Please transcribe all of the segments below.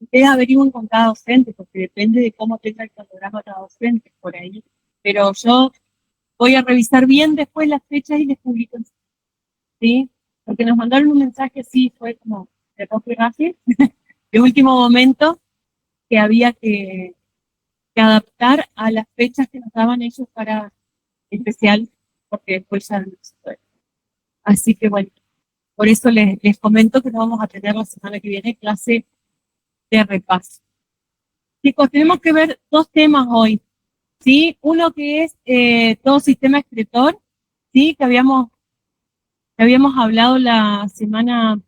Ustedes averiguan con cada docente, porque depende de cómo tenga el cronograma cada docente por ahí. Pero yo voy a revisar bien después las fechas y les publico, ¿sí? Porque nos mandaron un mensaje así, fue como de raje, de último momento, que había que adaptar a las fechas que nos daban ellos para especial, porque después ya no se puede. Así que bueno, por eso les comento que no vamos a tener la semana que viene clase de repaso. Chicos, tenemos que ver dos temas hoy, ¿sí? Uno que es todo sistema excretor, ¿sí? Que habíamos hablado la semana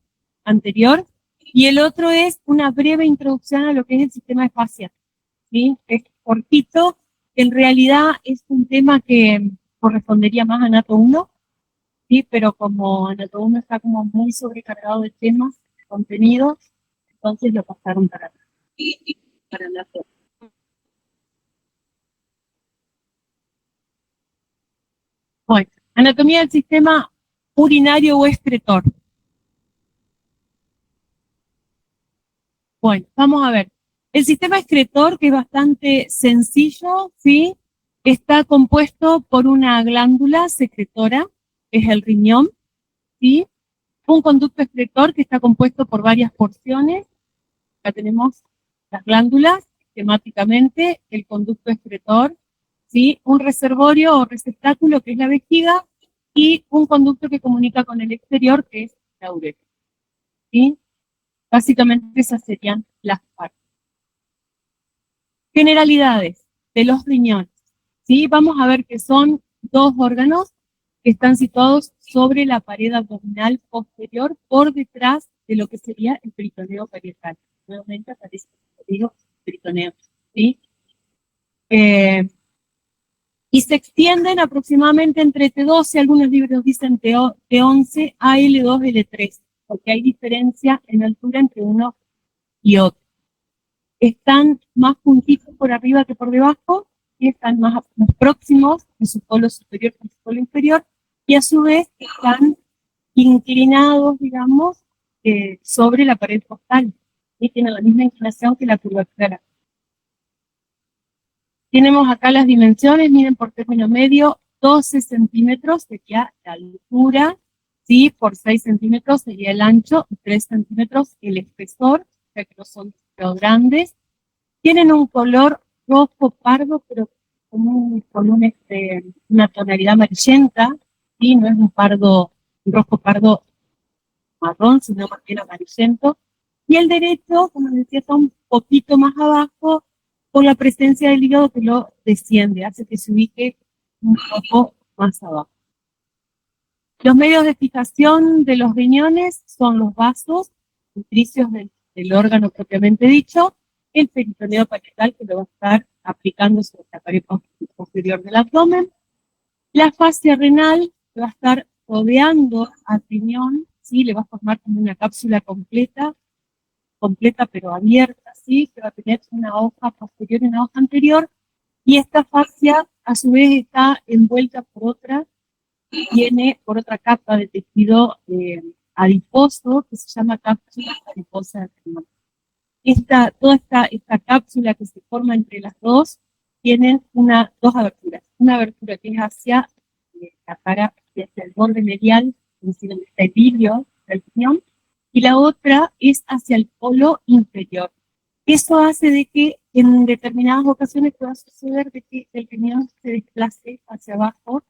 anterior, y el otro es una breve introducción a lo que es el sistema espacial, ¿sí? Es cortito, en realidad es un tema que correspondería más a Anato 1, ¿sí? Pero como Anato 1 está como muy sobrecargado de temas, de contenidos, entonces lo pasaron para Anato. Bueno, anatomía del sistema urinario o excretor. Bueno, vamos a ver. El sistema excretor, que es bastante sencillo, ¿sí? Está compuesto por una glándula secretora, que es el riñón, ¿sí? Un conducto excretor que está compuesto por varias porciones. Acá tenemos las glándulas, esquemáticamente, el conducto excretor, ¿sí? Un reservorio o receptáculo, que es la vejiga, y un conducto que comunica con el exterior, que es la uretra, ¿sí? Básicamente esas serían las partes. Generalidades de los riñones, ¿sí? Vamos a ver que son dos órganos que están situados sobre la pared abdominal posterior por detrás de lo que sería el peritoneo parietal. Nuevamente aparece, digo, peritoneo, ¿sí? Y se extienden aproximadamente entre T12, algunos libros dicen T11 a L2, L3, porque hay diferencia en altura entre uno y otro. Están más juntitos por arriba que por debajo, y están más próximos en su polo superior que en su polo inferior, y a su vez están inclinados, digamos, sobre la pared costal, y tienen la misma inclinación que la curvatura. Tenemos acá las dimensiones, miren, por término medio, 12 centímetros sería la altura, ¿sí? Por 6 centímetros sería el ancho, y 3 centímetros el espesor, o sea que no son demasiado grandes. Tienen un color rojo pardo, pero con una tonalidad amarillenta, ¿sí? No es un rojo pardo marrón, sino más bien amarillento. Y el derecho, como decía, está un poquito más abajo, por la presencia del hígado que lo desciende, hace que se ubique un poco más abajo. Los medios de fijación de los riñones son los vasos nutricios del órgano propiamente dicho, el peritoneo parietal, que lo va a estar aplicando sobre la pared posterior del abdomen, la fascia renal, que va a estar rodeando al riñón, ¿sí? Le va a formar como una cápsula completa pero abierta, ¿sí? Que va a tener una hoja posterior y una hoja anterior, y esta fascia a su vez está envuelta tiene por otra capa de tejido adiposo, que se llama cápsula adiposa del riñón. Toda esta cápsula que se forma entre las dos, tienen dos aberturas. Una abertura que es hacia la cara, hacia el borde medial, es decir, donde está el vidrio del riñón, y la otra es hacia el polo inferior. Eso hace de que en determinadas ocasiones pueda suceder de que el riñón se desplace hacia abajo.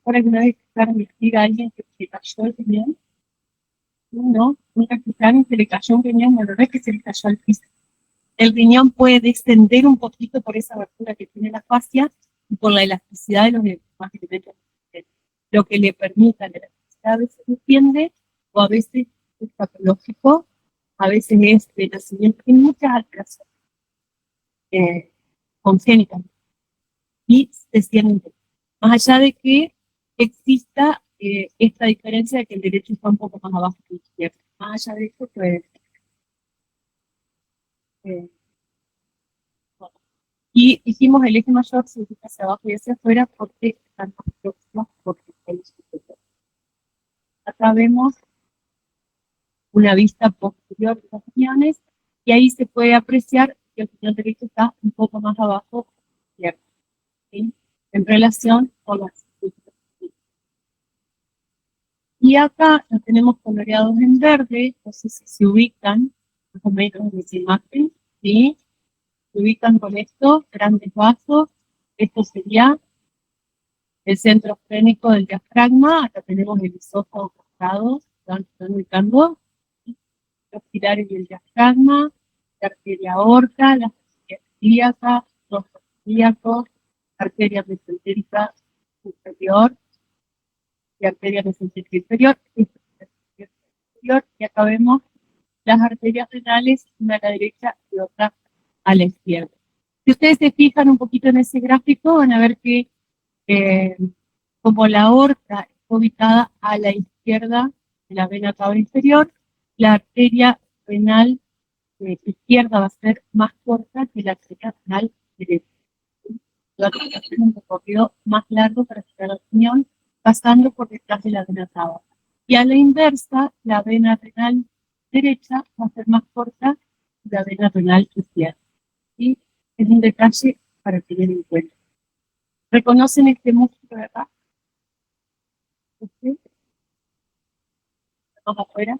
Por alguna vez investiga a alguien que se cayó el riñón. No, nunca escucharon que le cayó un riñón, no es que se le cayó al piso. El riñón puede descender un poquito por esa abertura que tiene la fascia y por la elasticidad de los demás elementos, lo que le permita la elasticidad a veces desciende o a veces es patológico, a veces es de nacimiento, hay muchas alteraciones congénitas y descienden. Más allá de que exista esta diferencia de que el derecho está un poco más abajo que el izquierdo. Más allá de eso, pues bueno. Y hicimos el eje mayor se ubica hacia abajo y hacia afuera porque están más próximos porque el superior. Acá vemos una vista posterior de los riñones, y ahí se puede apreciar que el riñón derecho está un poco más abajo, ¿cierto? ¿Sí? En relación con las. Y acá lo tenemos coloreados en verde, no sé si se ubican, más o menos en esa imagen, ¿sí? Se ubican con esto, grandes vasos, esto sería el centro frénico del diafragma, acá tenemos el esófago cortado, están ubicando, los pilares del diafragma, la arteria aorta, la arteria ilíaca, los ilíacos, arteria mesentérica superior y arteria mesentérica inferior, y acá vemos las arterias renales, una a la derecha y otra a la izquierda. Si ustedes se fijan un poquito en ese gráfico, van a ver que como la aorta está ubicada a la izquierda de la vena cava inferior, la arteria renal izquierda va a ser más corta que la arteria renal derecha. Va a hacer un recorrido más largo para llegar al riñón, pasando por detrás de la vena cava. Y a la inversa, la vena renal derecha va a ser más corta que la vena renal izquierda. ¿Sí? Es un detalle para tener en cuenta. ¿Reconocen este músculo de acá? ¿Sí? Vamos afuera.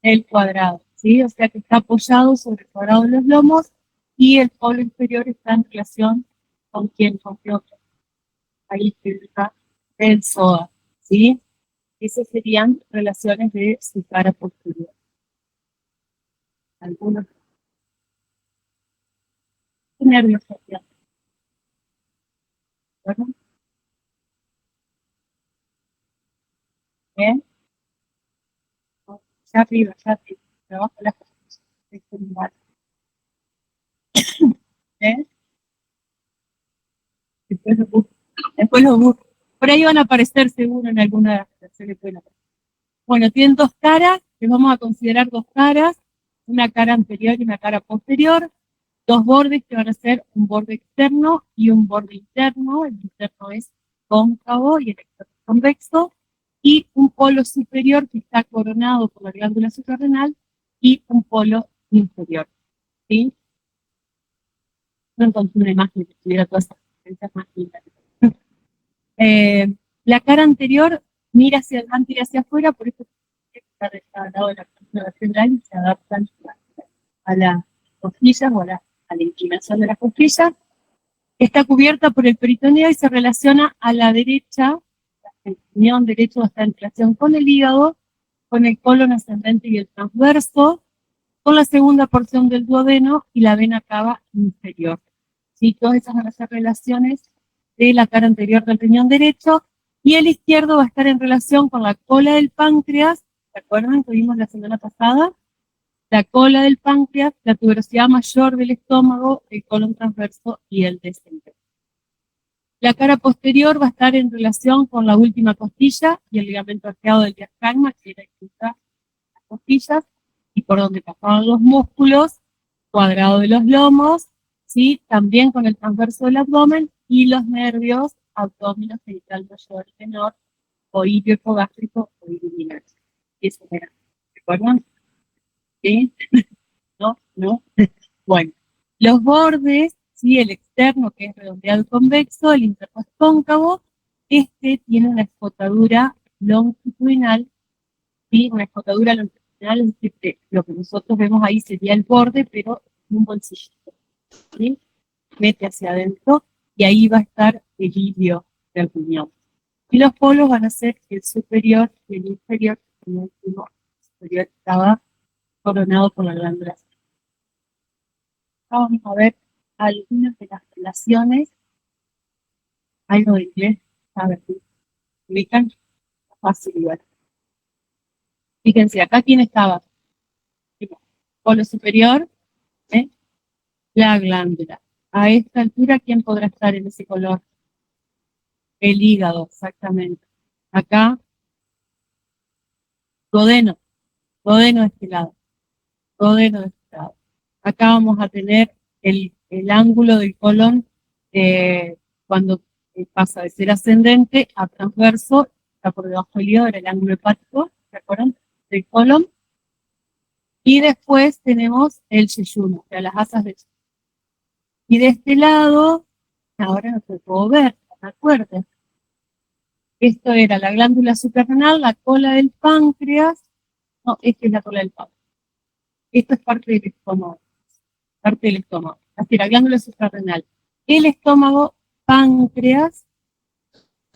El cuadrado, ¿sí? O sea que está apoyado sobre el cuadrado de los lomos y el polo inferior está en relación con quién, con qué otro. Ahí está el psoas, ¿sí? Esas serían relaciones de su cara posterior. Algunos nervios sociales. ¿Bueno? ¿Bien? Ya arriba, ya arriba. Trabajo las cosas. ¿Eh? Después lo busco. Después lo busco. Por ahí van a aparecer seguro en alguna selección. Bueno, tienen dos caras, les vamos a considerar dos caras, una cara anterior y una cara posterior, dos bordes que van a ser un borde externo y un borde interno, el interno es cóncavo y el externo es convexo, y un polo superior que está coronado por la glándula suprarrenal y un polo inferior, ¿sí? No encontré una imagen que tuviera todas esas diferencias más lindas. La cara anterior mira hacia adelante y hacia afuera, por eso está al lado de la columna vertebral y se adaptan a las costillas o a la inclinación de las costillas. Está cubierta por el peritoneo y se relaciona a la derecha, el riñón derecho está en relación con el hígado, con el colon ascendente y el transverso, con la segunda porción del duodeno y la vena cava inferior. ¿Sí? Todas esas van a ser relaciones de la cara anterior del riñón derecho, y el izquierdo va a estar en relación con la cola del páncreas, ¿se acuerdan que vimos la semana pasada? La cola del páncreas, la tuberosidad mayor del estómago, el colon transverso y el descendente. La cara posterior va a estar en relación con la última costilla y el ligamento arqueado del diafragma, que era las costillas, y por donde pasaban los músculos, cuadrado de los lomos, ¿sí? También con el transverso del abdomen y los nervios abdominal, genital mayor y menor, o ilíaco gástrico o iliuminoide. Eso era. ¿Recuerdan? ¿Sí? ¿No? ¿No? Bueno, los bordes, ¿sí? El externo, que es redondeado y convexo, el interno es cóncavo, este tiene una escotadura longitudinal, ¿sí? Una escotadura longitudinal, es decir, que lo que nosotros vemos ahí sería el borde, pero en un bolsillito, ¿sí? Mete hacia adentro y ahí va a estar el ilio del riñón. Y los polos van a ser el superior y el inferior, el último superior estaba coronado por la glándula. Vamos a ver algunas de las relaciones. Algo de inglés, a ver si ubican fácil igual. Fíjense, acá quién estaba. Polo superior, ¿eh? La glándula. A esta altura, ¿quién podrá estar en ese color? El hígado, exactamente. Acá, duodeno, duodeno de este lado, duodeno de este lado. Acá vamos a tener el ángulo del colon cuando pasa de ser ascendente a transverso, está por debajo del hígado, era el ángulo hepático, ¿se acuerdan? del colon. Y después tenemos el yeyuno, o sea, las asas del yeyuno. Y de este lado, ahora no se puedo ver, no me acuerdo. Esto era la glándula suprarrenal, la cola del páncreas. No, esta es la cola del páncreas. Esto es parte del estómago. Parte del estómago. Así, la glándula suprarrenal. El estómago, páncreas,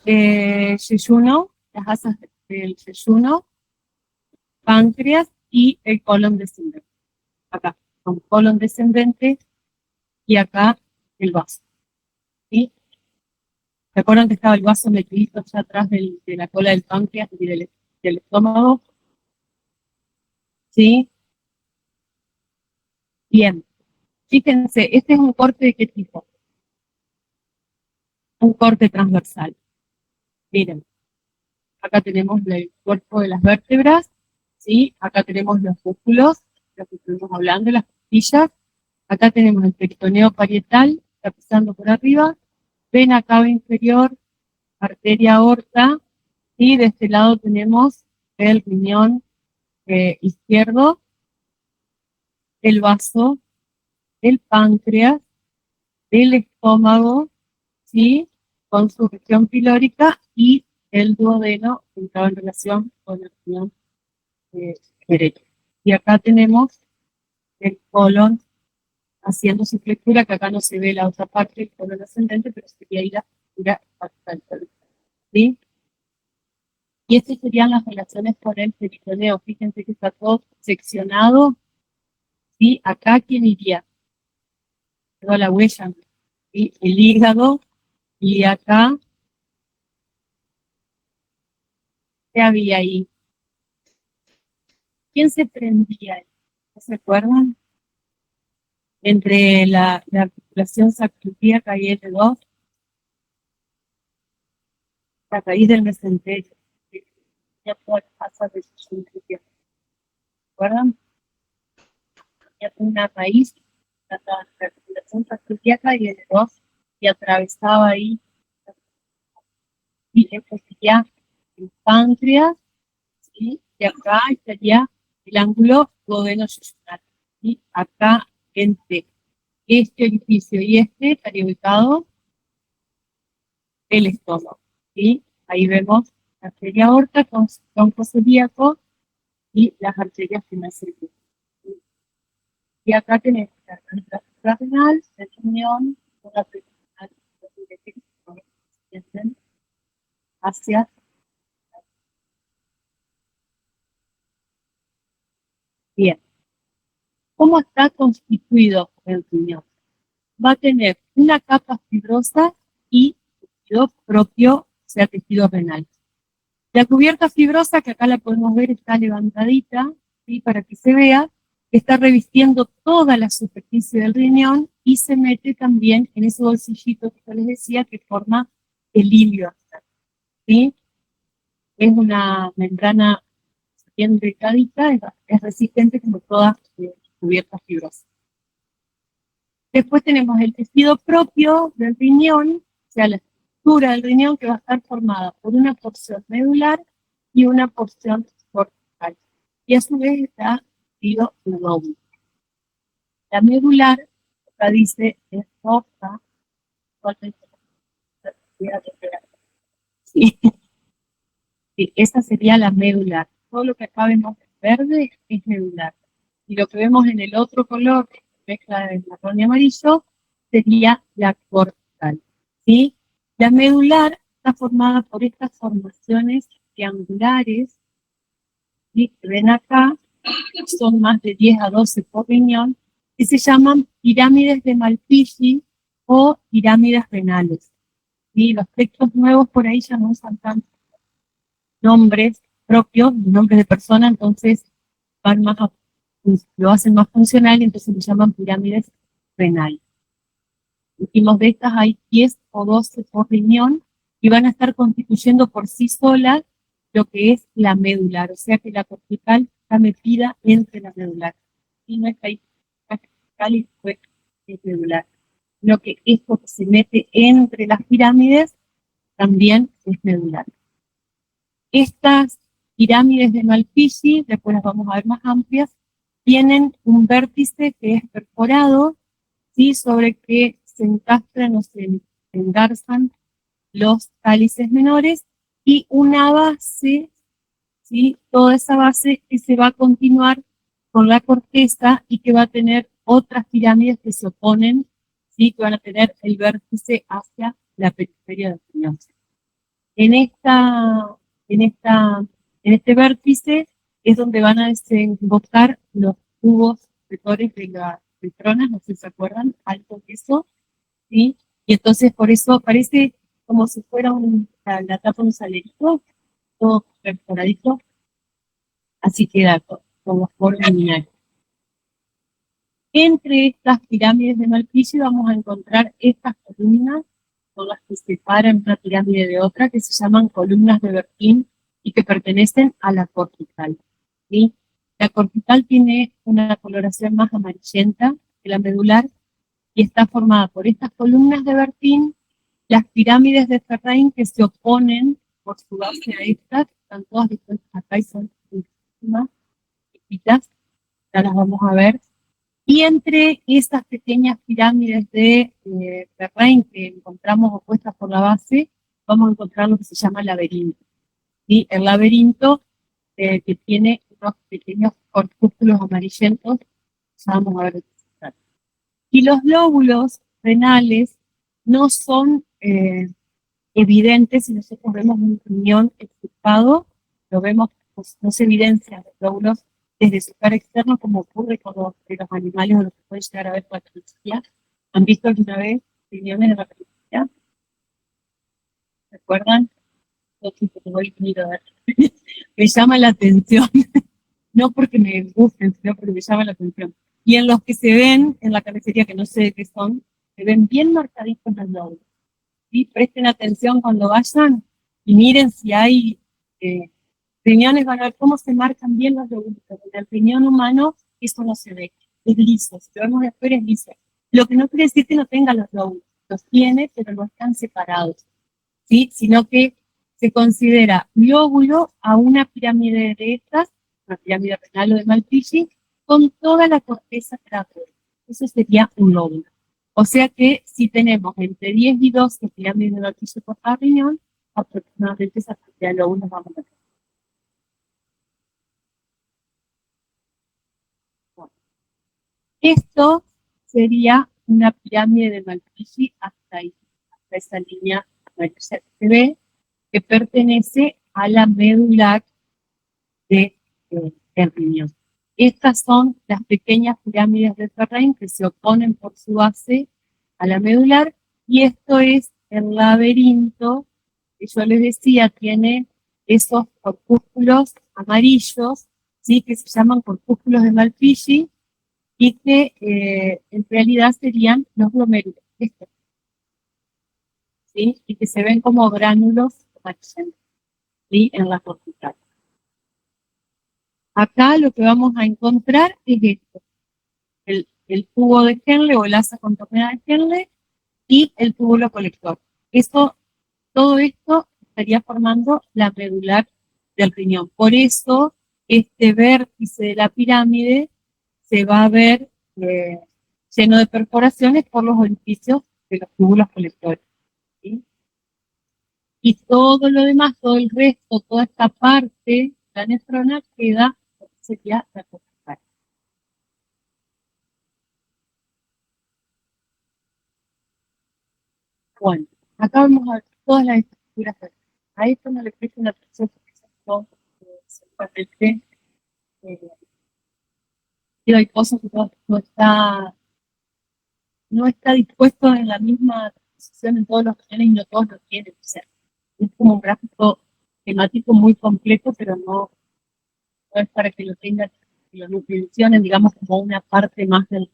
yeyuno, las asas del yeyuno, páncreas y el colon descendente. Acá, con colon descendente y acá el vaso. ¿Sí? ¿Se acuerdan que estaba el vaso metidito allá atrás de la cola del páncreas y del estómago? ¿Sí? Bien. Fíjense, este es un corte de qué tipo? Un corte transversal. Miren, acá tenemos el cuerpo de las vértebras, ¿sí? Acá tenemos los músculos, lo que estuvimos hablando, las costillas. Acá tenemos el peritoneo parietal, está pisando por arriba. Vena cava inferior, arteria aorta, y de este lado tenemos el riñón izquierdo, el vaso, el páncreas, el estómago, ¿sí? Con su región pilórica y el duodeno que estaba en relación con el riñón derecho. Y acá tenemos el colon haciendo su flexura, que acá no se ve la otra parte, el colon ascendente, pero sería ahí la flexura bastante, ¿sí? Y estas serían las relaciones con el peritoneo. Fíjense que está todo seccionado, ¿sí? Acá, ¿quién iría? Toda la huella, ¿sí? El hígado, y acá, ¿qué había ahí? ¿Quién se prendía ahí? ¿No se acuerdan? Entre la articulación sacroiliaca y L2, la raíz del mesenterio. Ya por pasar de su ¿se acuerdan? Ya una raíz, la articulación sacroiliaca y L2, y atravesaba ahí, y esto sería el páncreas, ¿sí? Y acá estaría el ángulo duodeno-yeyunal, y acá entre este orificio y este estaría ubicado el estómago, ¿sí? Ahí vemos la arteria aorta con su tronco celíaco y las arterias que me circulan. Y acá tenemos la glándula suprarrenal, el riñón, una abdominal, hacia. Bien. ¿Cómo está constituido el riñón? Va a tener una capa fibrosa y tejido propio, o sea, tejido renal. La cubierta fibrosa, que acá la podemos ver, está levantadita, ¿sí? Para que se vea, está revistiendo toda la superficie del riñón y se mete también en ese bolsillito que yo les decía que forma el hilio, ¿sí? Es una membrana bien delgadita, es resistente como toda cubierta fibrosa. Después tenemos el tejido propio del riñón, o sea, la estructura del riñón, que va a estar formada por una porción medular y una porción cortical. Y a su vez está tejido doble. La medular, acá dice, es roja. Sí, sí, esa sería la medular. Todo lo que acá vemos en verde es medular. Y lo que vemos en el otro color, mezcla de marrón y amarillo, sería la cortical, ¿sí? La medular está formada por estas formaciones triangulares, ¿sí? Que ven acá, son más de 10 a 12 por riñón, que se llaman pirámides de Malpighi o pirámides renales. ¿Sí? Los textos nuevos por ahí ya no usan tantos nombres propios, nombres de persona, entonces van más lo hacen más funcional y entonces le llaman pirámides renales. Dijimos, de estas hay 10 o 12 por riñón y van a estar constituyendo por sí solas lo que es la medular, o sea que la cortical está metida entre la medular. Y no es que hay cortical y después es medular. Lo que esto que se mete entre las pirámides también es medular. Estas pirámides de Malpighi, después las vamos a ver más amplias, tienen un vértice que es perforado, ¿sí? Sobre que se encastran o se engarzan los cálices menores y una base, ¿sí? Toda esa base que se va a continuar con la corteza y que va a tener otras pirámides que se oponen, ¿sí? Que van a tener el vértice hacia la periferia del riñón. En esta, en esta, en este vértice es donde van a desembocar los tubos sectores de las petronas, no sé si se acuerdan, alto eso, ¿sí? Y entonces por eso parece como si fuera la tapa de un salerito, todo perforadito, así queda como forma lineal. Entre estas pirámides de Malpighi vamos a encontrar estas columnas, son las que separan una pirámide de otra, que se llaman columnas de Bertin y que pertenecen a la cortical, ¿sí? La cortical tiene una coloración más amarillenta que la medular y está formada por estas columnas de Bertin, las pirámides de Ferrain que se oponen por su base a estas, están todas dispuestas acá y son muchísimas chiquitas, ya las vamos a ver. Y entre esas pequeñas pirámides de Ferrain que encontramos opuestas por la base, vamos a encontrar lo que se llama laberinto. ¿Sí? El laberinto que tiene unos pequeños corpúsculos amarillentos, ya vamos a ver de qué se trata. Y los lóbulos renales no son evidentes si nosotros vemos un riñón extirpado, lo vemos, pues, no se evidencia los lóbulos desde su cara externo como ocurre con los animales o lo que puede llegar a ver patología. ¿Han visto alguna vez riñones de patología? ¿Se acuerdan? Yo siempre que voy a ver. Me llama la atención, no porque me gusten, sino porque me llama la atención. Y en los que se ven en la carnicería, que no sé de qué son, se ven bien marcaditos los lóbulos. ¿Sí? Presten atención cuando vayan y miren si hay riñones, van a ver cómo se marcan bien los lóbulos. En el riñón humano eso no se ve, es liso, si lo vemos de afuera es liso. Lo que no quiere decir que no tenga los lóbulos, los tiene, pero no están separados, ¿sí? Sino que se considera lóbulo a una pirámide de estas, una pirámide renal o de Malpighi, con toda la corteza trápea. Eso sería un lóbulo. O sea que si tenemos entre 10 y 12 pirámides de Malpighi por cada riñón, aproximadamente esa cantidad de lóbulos vamos a tener. Bueno, esto sería una pirámide de Malpighi hasta ahí, hasta esa línea amarilla que se ve, que pertenece a la medular del riñón. Estas son las pequeñas pirámides de Ferrain que se oponen por su base a la medular, y esto es el laberinto que yo les decía, tiene esos corpúsculos amarillos, ¿sí? Que se llaman corpúsculos de Malpighi y que en realidad serían los glomérulos, estos, ¿sí? Y que se ven como gránulos amarillentos, ¿sí? En la cortical. Acá lo que vamos a encontrar es esto, el tubo de Henle o el asa contorneada de Henle y el túbulo colector. Todo esto estaría formando la medular del riñón. Por eso, este vértice de la pirámide se va a ver lleno de perforaciones por los orificios de los túbulos colectores, ¿sí? Y todo lo demás, todo el resto, toda esta parte, la nefrona queda, sería la cortical. Bueno, acá vamos a ver todas las estructuras. A esto no le presten atención porque son seguramente hay cosas que no está dispuesto en la misma posición en todos los canales y no todos lo quieren hacer. Es como un gráfico temático muy completo, pero no es para que lo tengan, que lo mencionen, digamos, como una parte más del.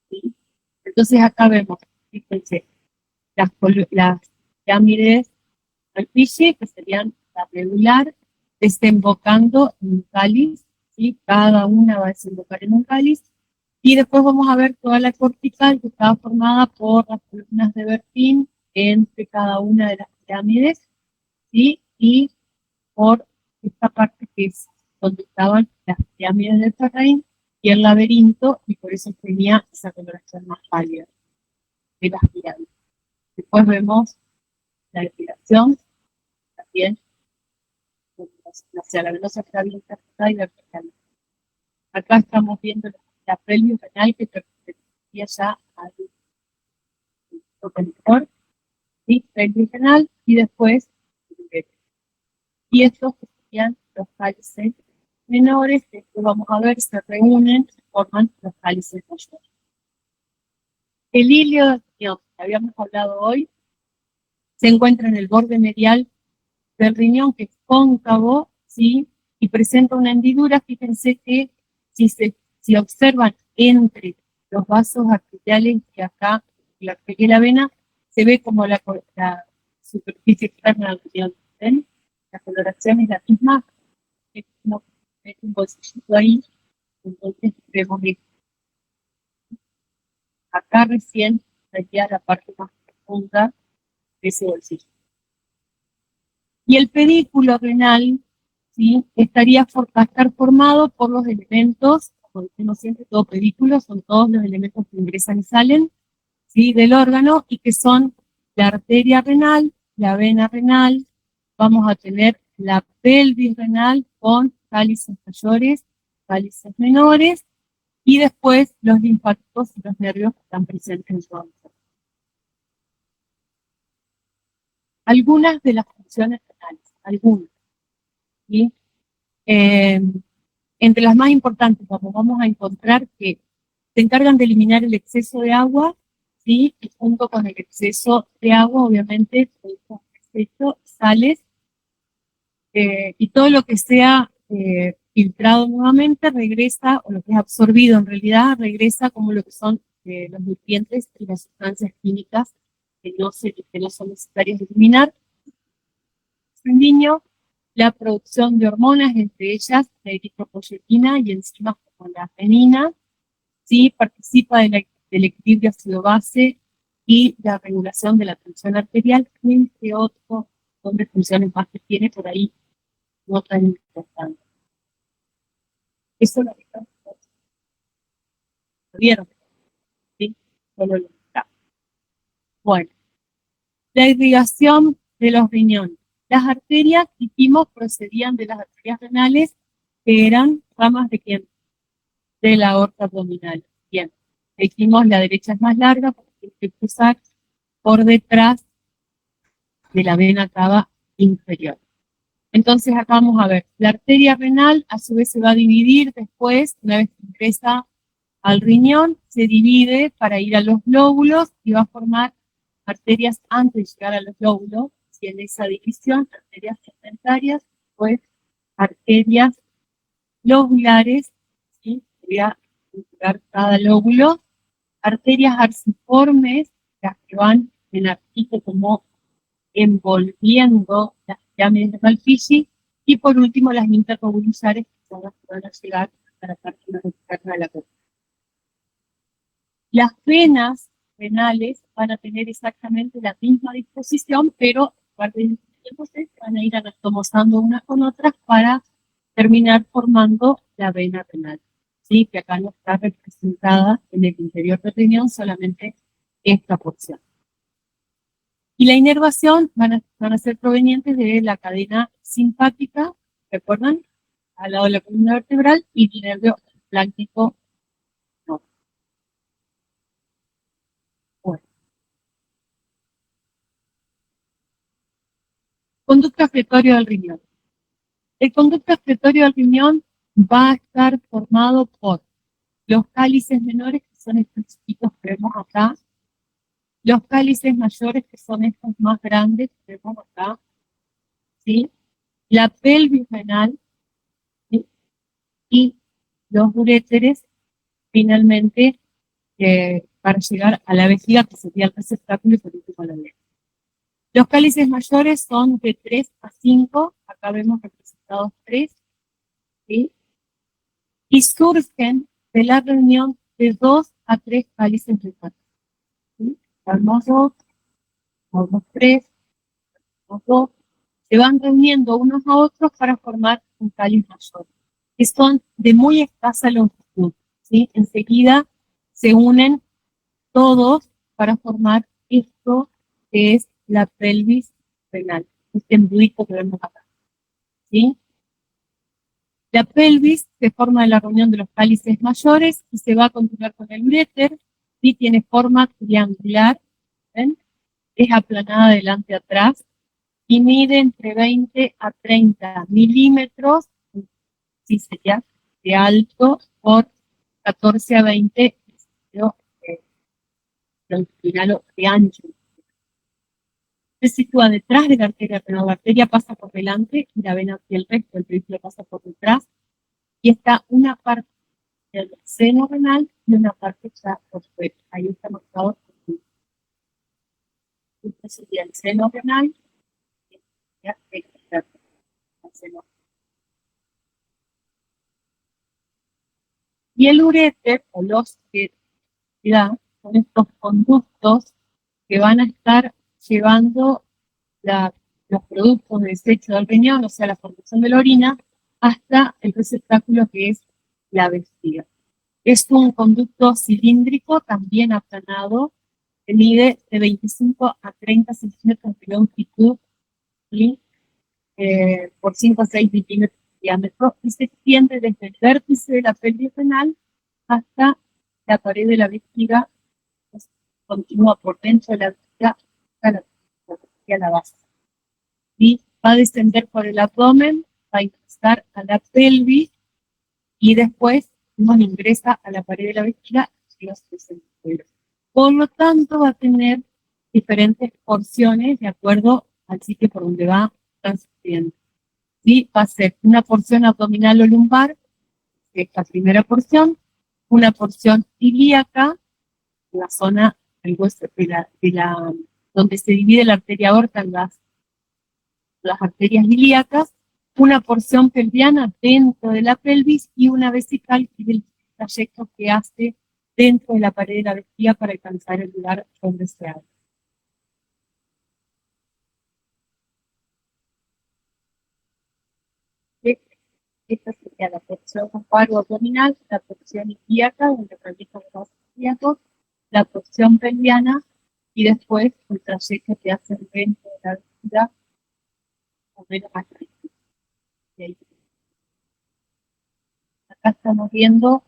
¿Sí? Entonces acá vemos, fíjense, las pirámides Malpighi, que serían la medular, desembocando en un cáliz, ¿sí? Cada una va a desembocar en un cáliz, y después vamos a ver toda la cortical que estaba formada por las columnas de Bertin entre cada una de las pirámides, ¿sí? Y por esta parte que es donde estaban las pirámides del Terrain y el laberinto, y por eso tenía esa coloración más pálida de las pirámides. Después vemos la respiración, también hacia la velosa está bien interpretada y vertical. Acá estamos viendo la pelvis renal que pertenecía ya al progenitor, ¿sí? Pelvis renal y después el ureter. Y estos que serían los cálices menores, que después vamos a ver, se reúnen y forman los cálices mayores. El hilo que habíamos hablado hoy se encuentra en el borde medial del riñón, que es cóncavo, ¿sí? Y presenta una hendidura. Fíjense que si observan entre los vasos arteriales y acá la arteria y la vena, se ve como la superficie externa del riñón. ¿Ven? La coloración es la misma, es como un bolsillito ahí, entonces vemos que acá recién sería la parte más profunda de ese bolsillo. Y el pedículo renal, ¿sí? Estaría a estar formado por los elementos, como decimos siempre, todo pedículo, son todos los elementos que ingresan y salen, ¿sí? Del órgano, y que son la arteria renal, la vena renal, vamos a tener la pelvis renal con cálices mayores, cálices menores, y después los linfáticos y los nervios que están presentes en todo el cuerpo. Algunas de las funciones renales, algunas, ¿sí? Entre las más importantes, vamos a encontrar que se encargan de eliminar el exceso de agua, ¿sí? Y junto con el exceso de agua, obviamente, exceso, sales, y todo lo que sea filtrado nuevamente regresa, o lo que es absorbido en realidad, regresa como lo que son los nutrientes y las sustancias químicas que no son necesarias de eliminar. En niño, la producción de hormonas, entre ellas la eritropoyetina y enzimas como la adenina, ¿sí? Participa del equilibrio ácido-base y la regulación de la tensión arterial, entre otros, donde funciones más que tiene por ahí no tan importante. Eso lo vieron, ¿sí? Solo lo está. Bueno, la irrigación de los riñones. Las arterias, dijimos, procedían de las arterias renales, que eran ramas de quién? De la aorta abdominal. Bien, dijimos la derecha es más larga porque tiene que cruzar por detrás de la vena cava inferior. Entonces acá vamos a ver, la arteria renal a su vez se va a dividir después, una vez que ingresa al riñón, se divide para ir a los lóbulos y va a formar arterias antes de llegar a los lóbulos, y en esa división, arterias segmentarias, pues arterias lobulares, ¿sí? Voy a indicar cada lóbulo, arterias arciformes, las que van en arquito como envolviendo las pirámides de Malpighi, y por último las interlobulares, que son las que van a llegar a la parte más externa de la columna. Las venas renales van a tener exactamente la misma disposición, pero entonces van a ir anatomosando unas con otras para terminar formando la vena renal, ¿sí? Que acá no está representada en el interior del riñón, solamente esta porción. Y la inervación van a ser provenientes de la cadena simpática, ¿recuerdan? Al lado de la columna vertebral, y el nervio láctico. No. Bueno. Conducto excretorio del riñón. El conducto excretorio del riñón va a estar formado por los cálices menores, que son estos chiquitos que vemos acá, los cálices mayores, que son estos más grandes que vemos acá, ¿sí? La pelvis renal, ¿sí? Y los uréteres, finalmente, para llegar a la vejiga, que sería el receptáculo, y por último la lengua. Los cálices mayores son de 3 a 5, acá vemos representados 3, ¿sí? Y surgen de la reunión de 2 a 3 cálices renales, ¿sí? Formamos 2, formamos 3, formamos 2, se van reuniendo unos a otros para formar un cáliz mayor, que son de muy escasa longitud, ¿sí? Enseguida se unen todos para formar esto que es la pelvis renal, este embudito que vemos acá, ¿sí? La pelvis se forma de la reunión de los cálices mayores y se va a continuar con el uréter, y tiene forma triangular, ¿ven? Es aplanada adelante a atrás y mide entre 20 a 30 milímetros, sí sería de alto, por 14 a 20 de longitudinal o de ancho. Se sitúa detrás de la arteria renal. La arteria pasa por delante y la vena y el resto del vehículo pasa por detrás. Y está una parte del seno renal y una parte ya por fuera. Ahí está marcado. Este sería el seno renal y el seno. Y el uréter, o los que son estos conductos que van a estar llevando los productos de desecho del riñón, o sea, la formación de la orina, hasta el receptáculo que es la vejiga. Es un conducto cilíndrico, también aplanado, que mide de 25 a 30 centímetros de longitud y por 5 a 6 milímetros de diámetro, y se extiende desde el vértice de la pelvis renal hasta la pared de la vejiga, pues, continúa por dentro de la vejiga hasta la base. Y va a descender por el abdomen, va a ingresar a la pelvis y después nos ingresa a la pared de la vejiga y los desenteros. Por lo tanto, va a tener diferentes porciones de acuerdo al sitio por donde va transcurriendo. ¿Sí? Va a ser una porción abdominal o lumbar, que es la primera porción, una porción ilíaca, la zona del hueso, donde se divide la arteria aorta en las arterias ilíacas, una porción pelviana dentro de la pelvis y una vesical, que es el trayecto que hace dentro de la pared de la vejiga para alcanzar el lugar donde se abre. Esta sería la porción abdominal, la porción ilíaca, donde realizan los ilíacos, la porción pelviana y después el trayecto que hace dentro de la vejiga, o menos más ahí. Acá estamos viendo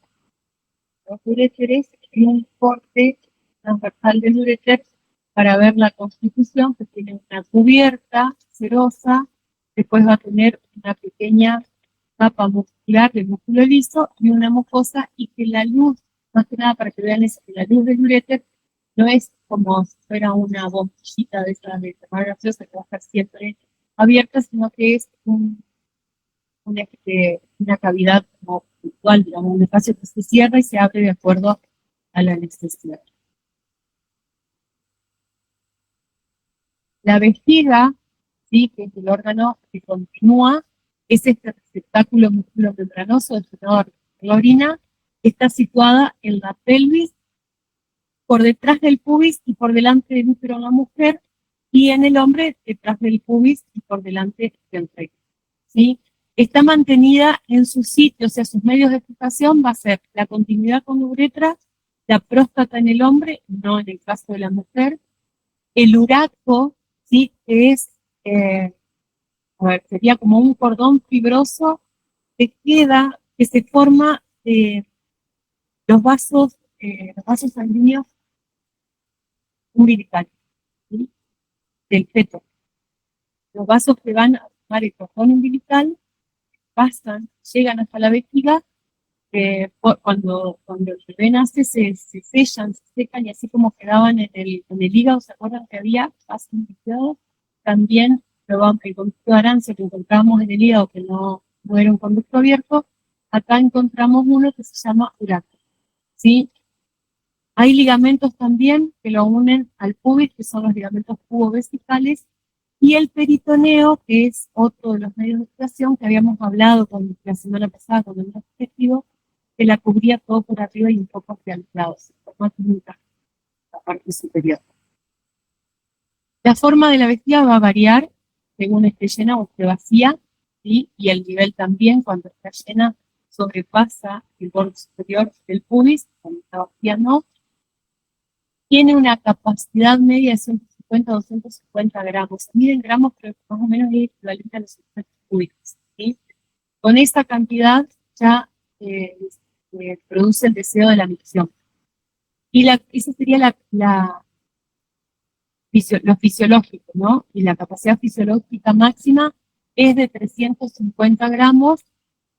los uréteres y un corte transversal del uréter para ver la constitución, que tiene una cubierta serosa, después va a tener una pequeña capa muscular de músculo liso y una mucosa, y que la luz, más que nada para que vean eso, que la luz del uréter no es como si fuera una bombillita de esa de tomar gaseosa que va a estar siempre abierta, sino que es una cavidad como puntual, digamos, un espacio que se cierra y se abre de acuerdo a la necesidad. La vejiga, ¿sí? Que es el órgano que continúa, es este receptáculo musculomembranoso destinado a la orina, que está situada en la pelvis, por detrás del pubis y por delante del útero en la mujer, y en el hombre detrás del pubis y por delante del recto, ¿sí? Está mantenida en su sitio, o sea, sus medios de fijación va a ser la continuidad con la uretra, la próstata en el hombre, no en el caso de la mujer, el uraco, ¿sí? Que es, sería como un cordón fibroso que se forma los vasos sanguíneos umbilicales, ¿sí? Del feto. Los vasos que van a tomar el cordón umbilical pasan, llegan hasta la vejiga, cuando el bebé nace se sellan, se secan, y así como quedaban en el hígado, ¿se acuerdan que había vasos umbilicales? También el conducto de Arancio que encontramos en el hígado, que no era un conducto abierto, acá encontramos uno que se llama uraco, ¿sí? Hay ligamentos también que lo unen al pubis, que son los ligamentos pubovesicales, y el peritoneo, que es otro de los medios de fijación que habíamos hablado la semana pasada con el objetivo, que la cubría todo por arriba y un poco hacia los lados, la parte superior. La forma de la vejiga va a variar, según esté llena o esté vacía, ¿sí? Y el nivel también, cuando está llena, sobrepasa el borde superior del pubis, cuando está vacía no. Tiene una capacidad media de 150 a 250 gramos. Miden gramos, pero más o menos es equivalente a los 50 cúbicos, ¿sí? Con esa cantidad ya produce el deseo de la micción. Y esa sería lo fisiológico, ¿no? Y la capacidad fisiológica máxima es de 350 gramos,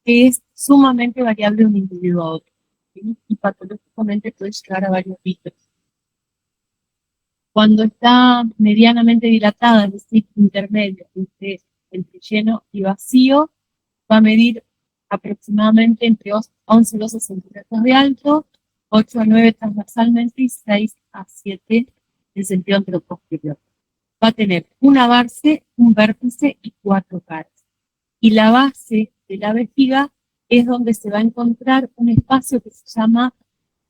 que es sumamente variable de un individuo a otro, ¿sí? Y patológicamente puede llegar a varios litros. Cuando está medianamente dilatada, es decir, intermedio, entre lleno y vacío, va a medir aproximadamente entre 11 y 12 centímetros de alto, 8 a 9 transversalmente y 6 a 7 en sentido anteroposterior. Va a tener una base, un vértice y 4 caras. Y la base de la vejiga es donde se va a encontrar un espacio que se llama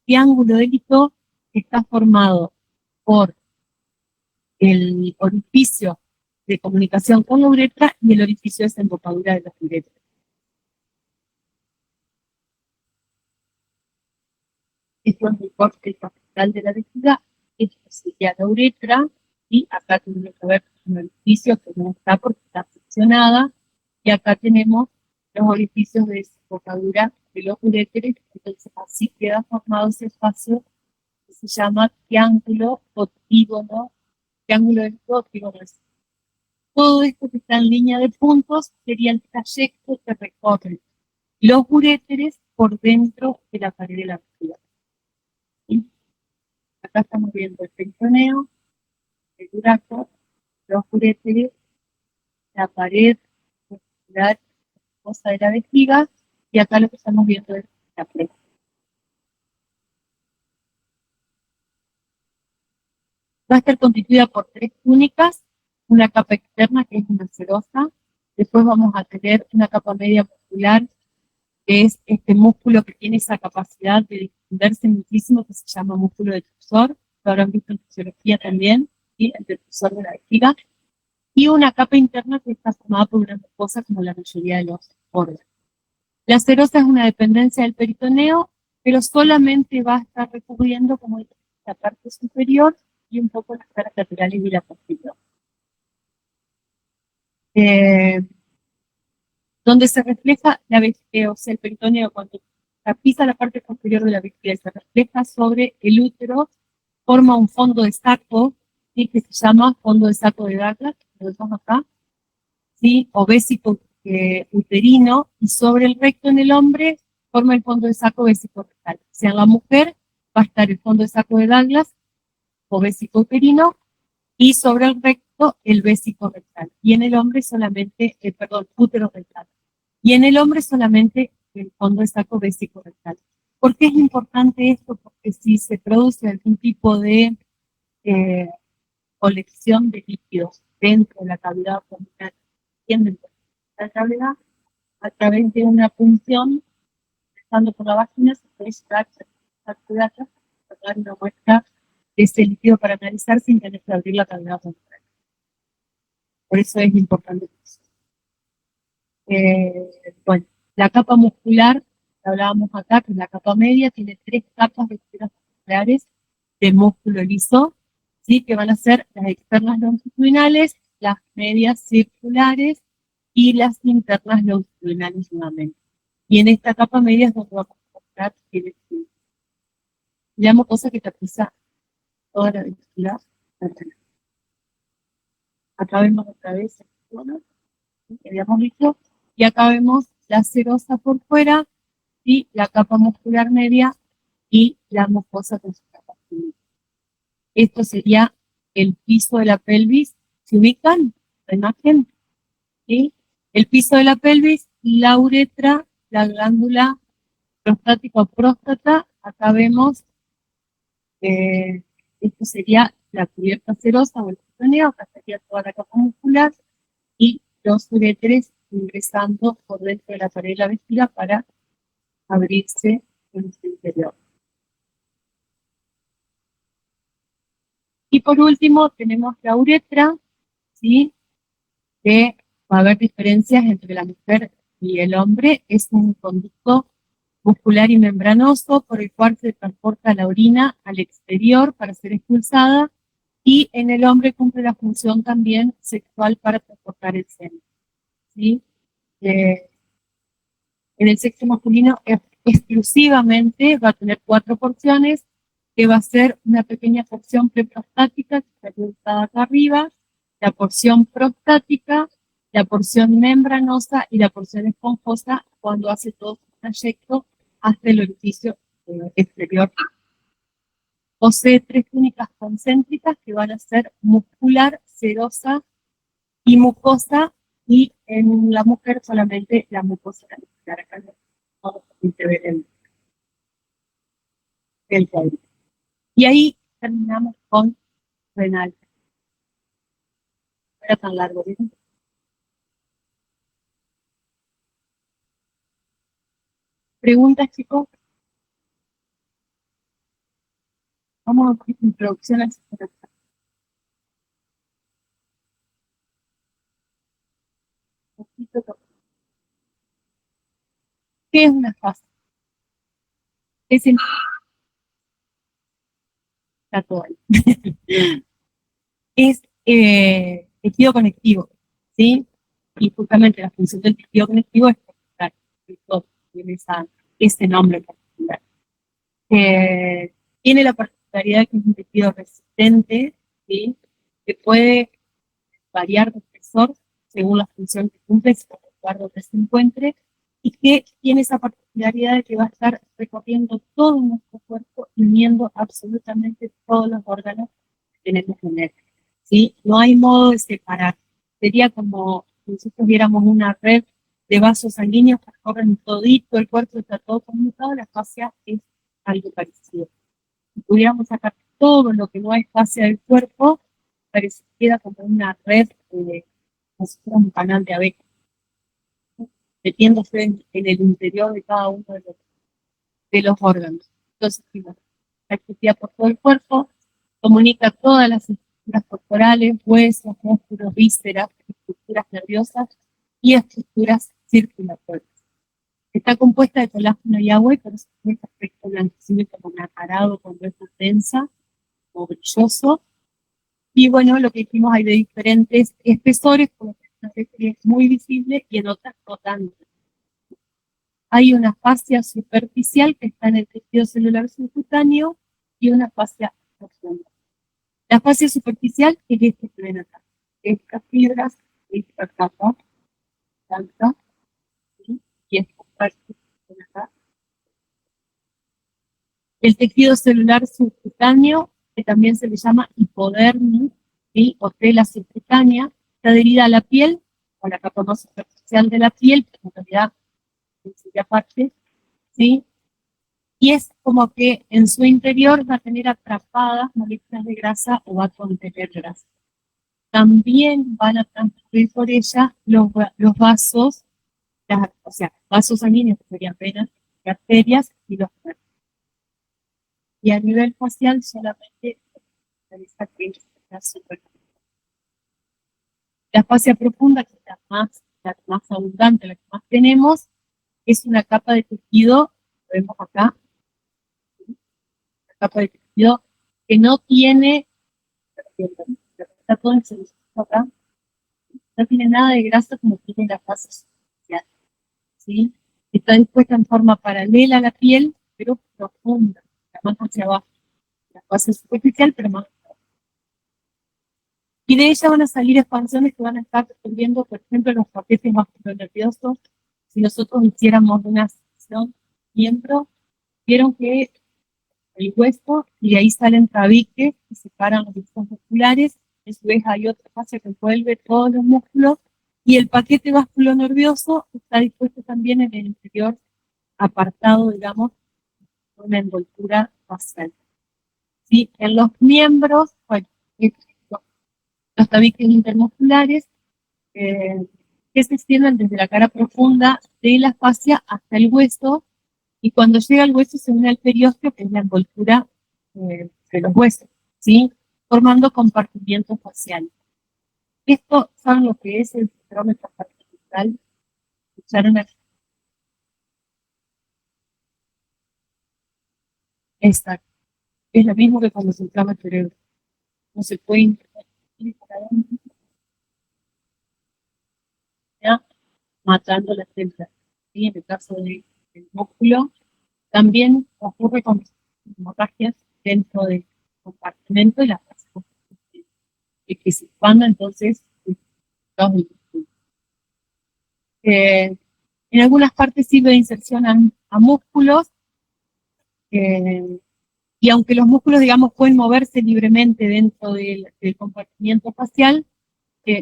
triángulo de Lito, que está formado por el orificio de comunicación con la uretra y el orificio de desembocadura de la uretra. Esto es el corte capital de la vejiga, esto sería la uretra, y acá tenemos que ver un orificio que no está porque está seccionada, y acá tenemos los orificios de desembocadura de los uréteres, entonces así queda formado ese espacio que se llama triángulo o trígono, triángulo de trígono. Todo esto que está en línea de puntos sería el trayecto que recorren los uréteres por dentro de la pared de la vejiga. ¿Sí? Acá estamos viendo el peritoneo, el uraco, los uréteres, la pared muscular de la vejiga, y acá lo que estamos viendo es la pared. Va a estar constituida por 3 túnicas, una capa externa que es una serosa, después vamos a tener una capa media muscular, que es este músculo que tiene esa capacidad de distenderse muchísimo, que se llama músculo detrusor, lo habrán visto en fisiología también, ¿sí? El detrusor de la vejiga, y una capa interna que está formada por una mucosa como la mayoría de los órganos. La serosa es una dependencia del peritoneo, pero solamente va a estar recubriendo como la parte superior y un poco las caras laterales y la posterior. Donde se refleja la vejiga, o sea, el peritoneo, cuando pisa la parte posterior de la vejiga y se refleja sobre el útero, forma un fondo de saco, ¿sí? Que se llama fondo de saco de Douglas, lo vemos acá, ¿sí? O vésico uterino, y sobre el recto en el hombre forma el fondo de saco vesico-rectal. O sea, en la mujer va a estar el fondo de saco de Douglas o vésico uterino, y sobre el recto el vésico rectal. Y en el hombre solamente, útero rectal. Y en el hombre solamente el fondo de saco vésico rectal. ¿Por qué es importante esto? Porque si se produce algún tipo de colección de líquidos dentro de la cavidad abdominal, dentro de la cavidad, a través de una punción, pasando por la vagina, se puede llegar a dar una muestra de ese líquido para analizar sin tener que abrir la cavidad abdominal. Por eso es importante. Bueno, la capa muscular, que hablábamos acá, que es la capa media, tiene 3 capas de fibras musculares de músculo liso, ¿sí? Que van a ser las externas longitudinales, las medias circulares y las internas longitudinales nuevamente. Y en esta capa media es donde vamos a encontrar el estudio. La mucosa que tapiza toda la vejiga lateral. Acá vemos otra vez, bueno, que habíamos visto, y acá vemos la serosa por fuera y la capa muscular media y la mucosa con su capa fina. Esto sería el piso de la pelvis. ¿Se ubican la imagen? ¿Sí? El piso de la pelvis, la uretra, la glándula prostática o próstata. Acá vemos, esto sería la cubierta serosa o el peritoneo, acá sería toda la capa muscular y los uréteres ingresando por dentro de la pared de la vejiga para abrirse en su interior. Y por último tenemos la uretra, ¿sí? que va a haber diferencias entre la mujer y el hombre. Es un conducto muscular y membranoso por el cual se transporta la orina al exterior para ser expulsada, y en el hombre cumple la función también sexual para transportar el semen, ¿sí? Eh, en el sexo masculino exclusivamente va a tener 4 porciones, que va a ser una pequeña porción preprostática, que está ubicada acá arriba, la porción prostática, la porción membranosa y la porción esponjosa cuando hace todo su trayecto hasta el orificio exterior. Posee 3 túnicas concéntricas que van a ser muscular, serosa y mucosa, y en la mujer solamente la mucosa muscular. Acá no se ve el cuadro. Y ahí terminamos con renal. No era tan largo, ¿vieron? ¿Preguntas, chicos? Vamos a introducción al sistema. ¿Qué es una fase? Es el todo. Es tejido conectivo, ¿sí? Y justamente la función del tejido conectivo es conectar, tiene ese nombre particular. Tiene la particularidad de que es un tejido resistente, ¿sí? Que puede variar de espesor según la función que cumple, según el lugar donde se encuentre, y que tiene esa particularidad de que va a estar recorriendo todo nuestro cuerpo y uniendo absolutamente todos los órganos que tenemos en él, ¿sí? No hay modo de separar. Sería como si nosotros viéramos una red de vasos sanguíneos que recorren todito el cuerpo, está todo conmutado. La fascia es algo parecido. Si pudiéramos sacar todo lo que no es fascia del cuerpo, pareciera como una red de un canal de abejas, metiéndose en el interior de cada uno de los órganos. Entonces, la actividad por todo el cuerpo comunica todas las estructuras corporales, huesos, músculos, vísceras, estructuras nerviosas y estructuras circulatorias. Está compuesta de colágeno y agua, y por eso tiene este aspecto blanquecino como nacarado cuando es más densa o brilloso. Y bueno, lo que dijimos, hay de diferentes espesores, como que es muy visible y en otras no tanto. Hay una fascia superficial que está en el tejido celular subcutáneo y una fascia profunda. La fascia superficial es este que ven acá. Estas fibras, esta capa, blanca, ¿sí? Y esta parte que ven acá. El tejido celular subcutáneo, que también se le llama hipodermis, ¿sí? O tela subcutánea, está adherida a la piel, o la capa más superficial de la piel, pero en realidad es aparte, ¿sí? Y es como que en su interior va a tener atrapadas moléculas de grasa o va a contener grasa. También van a transcurrir por ella los vasos, o sea, vasos sanguíneos, que serían venas, arterias y los nervios. Y a nivel facial solamente realiza que la superficie. La fascia profunda, que es la más abundante, la que más tenemos, es una capa de tejido, lo vemos acá, la capa de tejido que no tiene, está todo en solución acá, no tiene nada de grasa como tiene la fascia superficial, ¿sí? Está dispuesta en forma paralela a la piel, pero profunda, más hacia abajo. La fascia superficial, pero más. Y de ella van a salir expansiones que van a estar resolviendo, por ejemplo, los paquetes vasculonerviosos. Si nosotros hiciéramos una sección miembro, vieron que el hueso, y de ahí salen tabiques que separan los discos musculares. A su vez hay otra fascia que envuelve todos los músculos, y el paquete vasculonervioso está dispuesto también en el interior, apartado, digamos, de una envoltura facial. ¿Sí? En los miembros, bueno, los tabiques intermusculares, que se extienden desde la cara profunda de la fascia hasta el hueso, y cuando llega al hueso se une al periósteo, que es la envoltura de los huesos, ¿sí? Formando compartimientos faciales. Esto, ¿saben lo que es el ciclómetro artificial? Usaron esta. Es lo mismo que cuando se inflama el cerebro. No se puede intervenir para adentro, ¿ya? Matando las células. ¿Sí? En el caso del músculo, también ocurre con hemorragias dentro del compartimento y las personas que se expanda entonces los músculos. En algunas partes sirve de inserción a músculos, eh, y aunque los músculos, digamos, pueden moverse libremente dentro del compartimiento facial,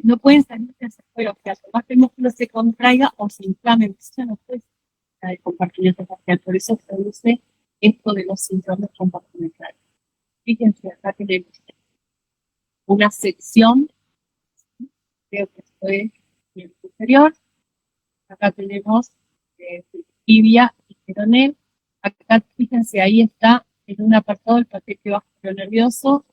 no pueden salirse hacia afuera, o sea, por más que el músculo se contraiga o se inflame, eso no puede ser el compartimiento facial, por eso se produce esto de los síndromes compartimentales. Fíjense, acá tenemos una sección, creo que fue el superior, acá tenemos tibia y peroné, acá fíjense, ahí está en un apartado del paquete vasculonervioso,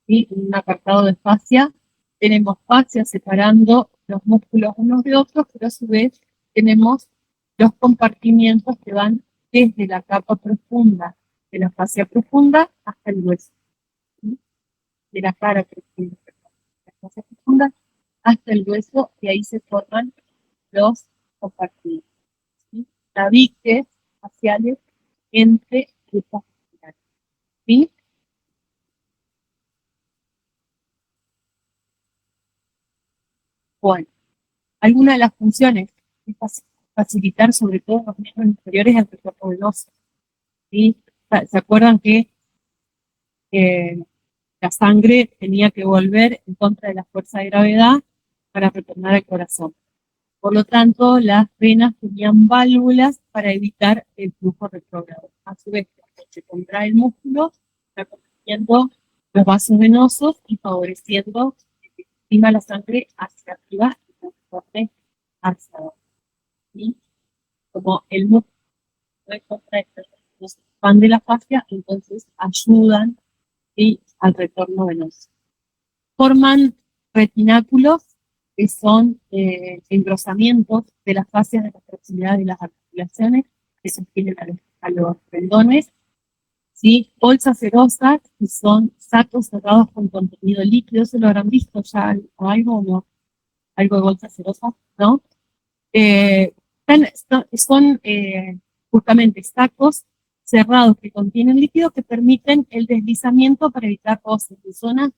¿sí? En un apartado de fascia, tenemos fascia separando los músculos unos de otros, pero a su vez tenemos los compartimientos que van desde la capa profunda de la fascia profunda hasta el hueso, ¿sí? De la cara profunda, la fascia profunda hasta el hueso, y ahí se forman los compartimientos, ¿sí? Tabiques faciales entre estas faciales, ¿sí? Bueno, alguna de las funciones es facilitar sobre todo los miembros inferiores al retorno venoso, ¿sí? ¿Se acuerdan que eh, la sangre tenía que volver en contra de la fuerza de gravedad para retornar al corazón? Por lo tanto, las venas tenían válvulas para evitar el flujo retrógrado. A su vez, cuando se contrae el músculo, está contrayendo los vasos venosos y favoreciendo que estima la sangre hacia arriba y transporte hacia abajo, ¿sí? Como el músculo de contracción no se expande la fascia, entonces ayudan, ¿sí?, al retorno venoso. Forman retináculos, que son engrosamientos de las fascias de la proximidad de las articulaciones que sostienen a los tendones, ¿sí? Bolsas serosas, que son sacos cerrados con contenido líquido. ¿Se lo habrán visto ya algo o no? Algo de bolsas serosas, ¿no? Eh, son justamente sacos cerrados que contienen líquido que permiten el deslizamiento para evitar roces en zonas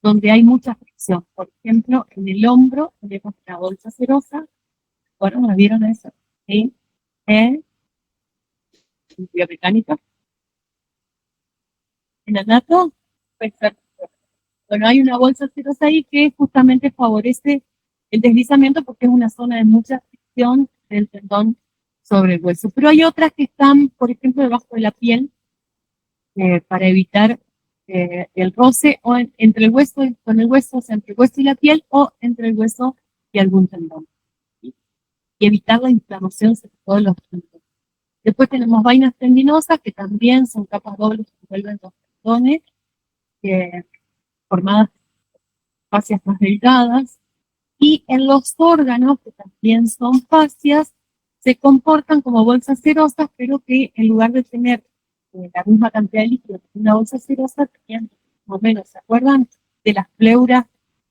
donde hay mucha fricción. Por ejemplo, en el hombro tenemos una bolsa serosa. Bueno, ¿la vieron eso? ¿Sí? En biomecánica, en anato. Perfecto. Bueno, hay una bolsa serosa ahí que justamente favorece el deslizamiento porque es una zona de mucha fricción del tendón sobre el hueso. Pero hay otras que están, por ejemplo, debajo de la piel, para evitar el roce o entre el hueso, con el hueso, o sea, entre el hueso y la piel, o entre el hueso y algún tendón, ¿sí? Y evitar la inflamación sobre todos los tendones. Después tenemos vainas tendinosas, que también son capas dobles que envuelven los tendones, formadas fascias más delgadas, y en los órganos, que también son fascias, se comportan como bolsas serosas, pero que en lugar de tener la misma cantidad de líquido que una bolsa serosa, tenían más o menos, ¿se acuerdan? De las pleuras,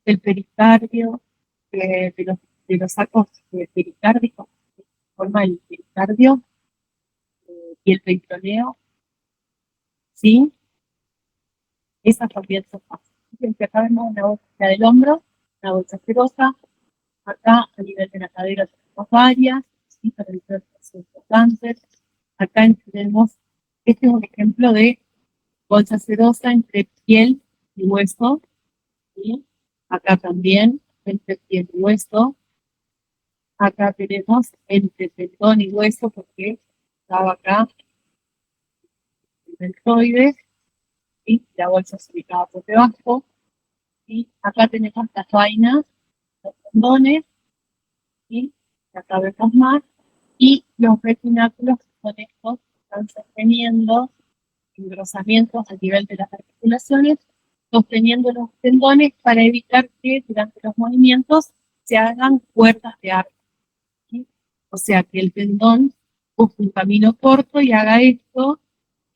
del pericardio, de los sacos pericárdicos, que forma el pericardio y el peritoneo, ¿sí? Esas también son fascias. Fíjense, acá vemos una bolsa del hombro, una bolsa serosa. Acá, a nivel de la cadera, tenemos varias, ¿sí?, para evitar el proceso de cáncer. Acá tenemos, este es un ejemplo de bolsa serosa entre piel y hueso, ¿sí? Acá también, entre piel y hueso. Acá tenemos entre tendón y hueso, porque estaba acá el deltoides, ¿sí? La bolsa se ubicaba por debajo. Y acá tenemos las vainas, los tendones, ¿sí? Acá vemos más. Y los retináculos, con estos, están sosteniendo engrosamientos a nivel de las articulaciones sosteniendo los tendones para evitar que durante los movimientos se hagan cuerdas de arco, ¿sí? O sea, que el tendón busque un camino corto y haga esto,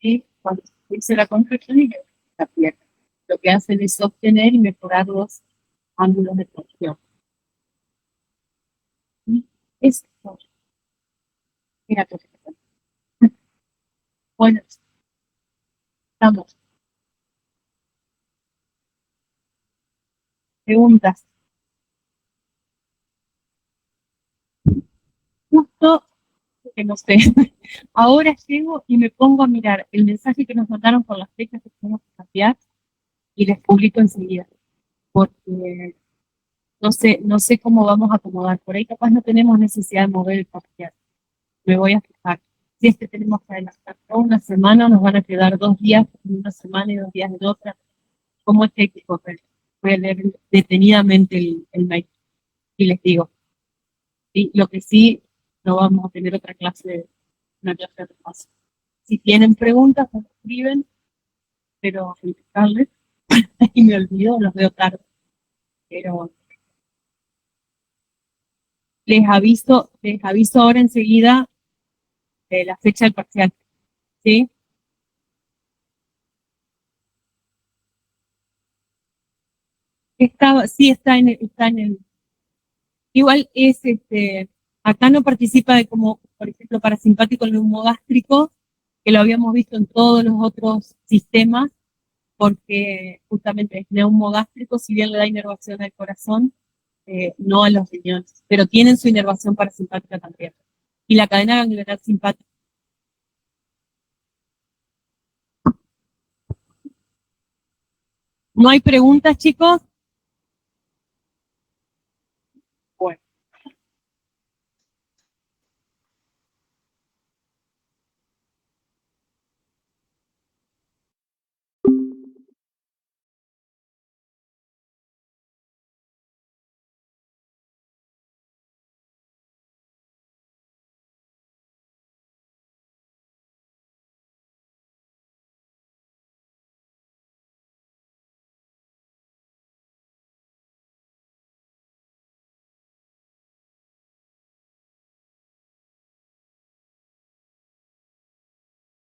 ¿sí? Cuando se produce la contracción y la pierna. Lo que hacen es sostener y mejorar los ángulos de torsión. ¿Sí? Esto, mira, bueno, estamos. Preguntas. Justo, que no sé, ahora llego y me pongo a mirar el mensaje que nos mandaron con las fechas que tenemos que cambiar y les publico enseguida, porque no sé cómo vamos a acomodar. Por ahí capaz no tenemos necesidad de mover el parcial. Me voy a fijar. Si es que tenemos que adelantar toda una semana, nos van a quedar 2 días en una semana y 2 días en otra. ¿Cómo es que hay que correr? Voy a leer detenidamente el mail y les digo. Y lo que sí, no vamos a tener una clase de repaso. Si tienen preguntas, me escriben, pero explicarles, y me olvido, los veo tarde. Pero les aviso ahora enseguida de la fecha del parcial, ¿sí? Sí está en el, igual acá no participa de como, por ejemplo, parasimpático neumogástrico, que lo habíamos visto en todos los otros sistemas, porque justamente es neumogástrico, si bien le da inervación al corazón, no a los riñones, pero tienen su inervación parasimpática también. Y la cadena ganglionar simpática. ¿No hay preguntas, chicos?